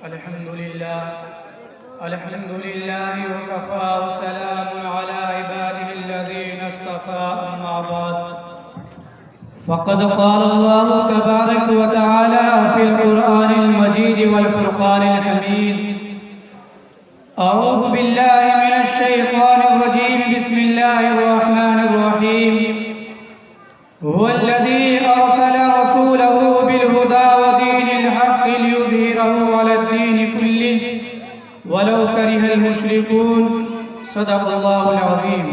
الحمد لله وكفى وسلام على عباده الذين اصطفى أما بعد فقد قال الله تبارك وتعالى في القرآن المجيد والفرقان الحميد أعوذ بالله من الشيطان الرجيم بسم الله الرحمن الرحيم هو الذي أرسل رسوله بالهدى ودين الحق ليظهره على الدين كله ولو كره المشركون صدق اللہ العظیم۔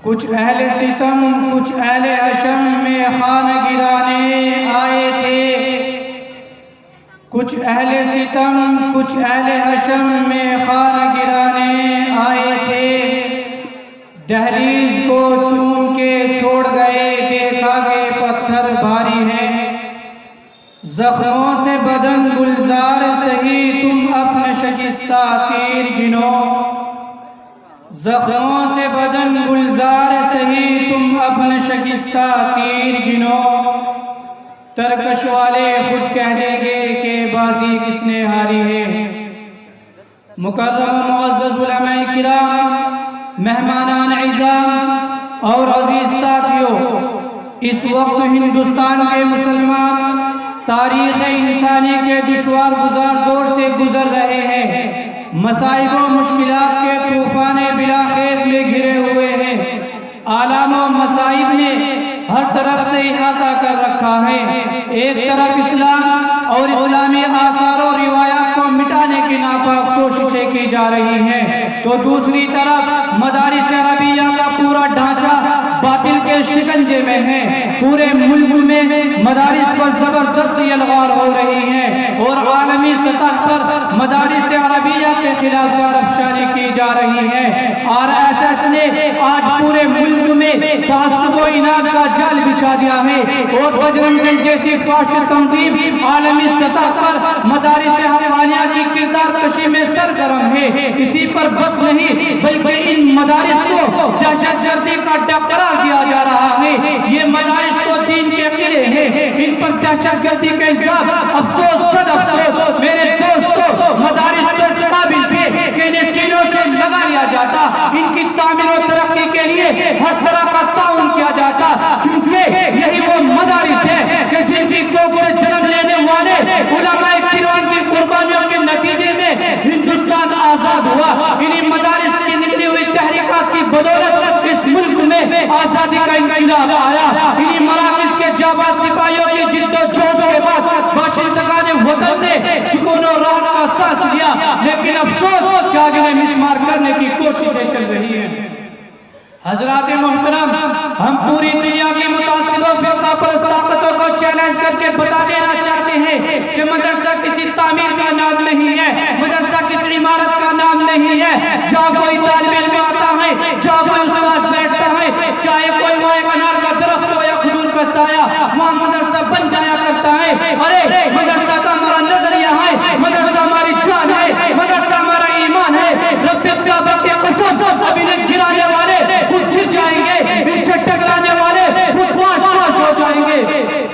کچھ اہل ستم کچھ اہل حشم میں خانہ گرانے آئے تھے، کچھ اہل ستم کچھ اہل حشم میں خانہ گرانے آئے تھے، دہلیز کو چوم کے چھوڑ گئے، دیکھا کہ پتھر بھاری ہیں، زخموں سے بدن گلزار سہی تم اپنے شکستہ تیر گنو، زخموں سے بدن گلزار سہی تم اپنے شکستہ تیر گنو، ترکش والے خود کہہ دیں گے کہ بازی کس نے ہاری ہے۔ مکرم معزز علماء کرام، مہمانان اعزام اور عزیز ساتھیوں، اس وقت ہندوستان کے مسلمان تاریخ انسانی کے دشوار گزار دور سے گزر رہے ہیں، مصائب و مشکلات کے طوفان بلاخیز میں گھرے ہوئے ہیں، آلام و مصائب نے ہر طرف سے احاطہ کر رکھا ہے۔ ایک طرف اسلام اور اسلامی آثار و روایات کو مٹانے کی ناپاک کوششیں کی جا رہی ہیں، تو دوسری طرف مدارس عربیہ کا پورا ڈھانچہ باطل کے شکنجے میں ہے۔ پورے ملک میں مدارس پر زبردستی الغار ہو رہی ہیں اور عالمی سطح پر مدارس عربیہ کے خلاف کارروائی کی جا رہی ہے۔ RSS نے آج پورے ملک میں تعصب و اناد کا جال بچھا دیا ہے اور بجرنگ دل جیسی فاسٹ تنظیم عالمی سطح پر مدارس حقانیہ کی کردار کشی میں سرگرم ہے۔ اسی پر بس نہیں بلکہ ان مدارس کو دہشت گردی کا ڈر قرار دیا جا رہا ہے۔ یہ مدارس تو دین کے قلعے ہیں، ان پر دہشت گردی کا الزام، افسوس صد افسوس میرے دوستو، مدارس تو اس قابل تھے کہ انہیں سینوں سے لگا لیا جاتا، ان کی تعمیر و ترقی کے لیے ہر طرح کا تعاون کیا جاتا، کیونکہ یہی وہ مدارس ہیں کہ جن کی کوکھ سے جنم لینے والے علماء کرام کی قربانیوں کے نتیجے میں ہندوستان آزاد ہوا۔ انہی مدارس کی نکلی ہوئی تحریکات کی بدولت اس ملک میں آزادی کا انقلاب آیا۔ انہی مراکز کے جانباز سپاہیوں کی جد و جہد کے بعد باشندگان وطن نے سکون و راحت کا سانس لیا، لیکن افسوس کہ آج انہیں مسمار کرنے کی کوششیں چل رہی ہیں۔ حضرات محترم، ہم پوری دنیا کی متعصب و فرقہ پرست طاقتوں کو چیلنج کر کے بتا دینا چاہتے ہیں کہ مدرسہ کسی تعمیر کا نام نہیں ہے، مدرسہ کسی عمارت کا نام نہیں ہے، جہاں کوئی طالب علم آتا ہے، جہاں کوئی استاد بیٹھتا ہے، چاہے کوئی وہاں ایک انار کا درخت ہو یا کھجور کا سایہ، وہاں مدرسہ بن جایا کرتا ہے۔ ارے مدرسہ کا ہمارا نظریہ ہے، مدرسہ ہماری جان ہے، مدرسہ ہمارا ایمان ہے۔ رب کعبہ کے قسم، اب انہیں گرانے والے خود گر جائیں گے، ان سے ٹکرانے والے خود پاش پاش ہو جائیں گے۔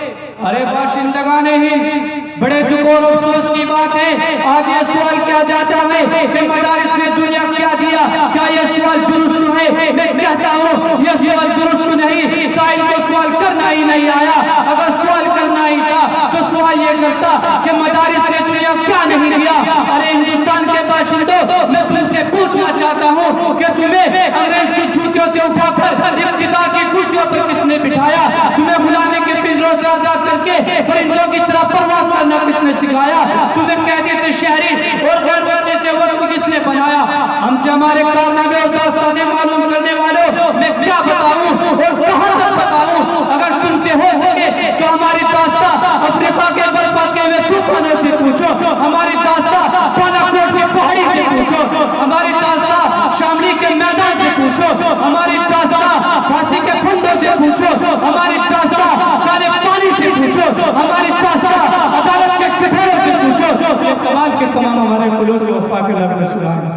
ارے باشندگان ہند، بڑے دکھ اور افسوس کی بات ہے، آج یہ سوال کیا جاتا ہے کہ مدارس نے دنیا کیا دیا، کیا یہ سوال درست ہے؟ میں کہتا ہوں یہ سوال درست نہیں، سائل کو سوال کرنا ہی نہیں آیا۔ اگر سوال کرنا ہی تھا تو سوال یہ کرتا کہ مدارس نے دنیا کیا نہیں دیا۔ ارے ہندوستان کے باشندوں، میں تم سے پوچھنا چاہتا ہوں کہ تمہیں انگریز کی جوتیوں سے اٹھا کر اقتدار کی کرسیوں پر کس نے بٹھایا؟ تمہیں غلامی کے پنجروں سے آزاد کر کے پرندوں کی طرح پرواز کرنا کس نے سکھایا؟ تمہیں قیدی سے شہری اور غیر وطنی سے وطنی کس نے بنایا؟ ہم سے ہمارے کارنامے اور داستانیں معلوم کرنے والوں، میں کیا بتاؤں اور کہاں تک بتاؤں؟ اگر تم سے ہو سکے تو ہماری داستان افریقہ کے برپا کے ہوئے طوفانوں سے پوچھو، ہماری داستان بالاکوٹ کی پہاڑی سے پوچھو، ہماری داستان شاملی کے میدان سے پوچھو، ہماری داستان پھانسی کے پھندوں سے پوچھو، ہماری داستان کالے پانی سے پوچھو، ہماری داستان عدالت کے کٹہروں سے پوچھو۔ یہ تمام کے تمام ہمارے خلوص و وفا کے لب میں سلام۔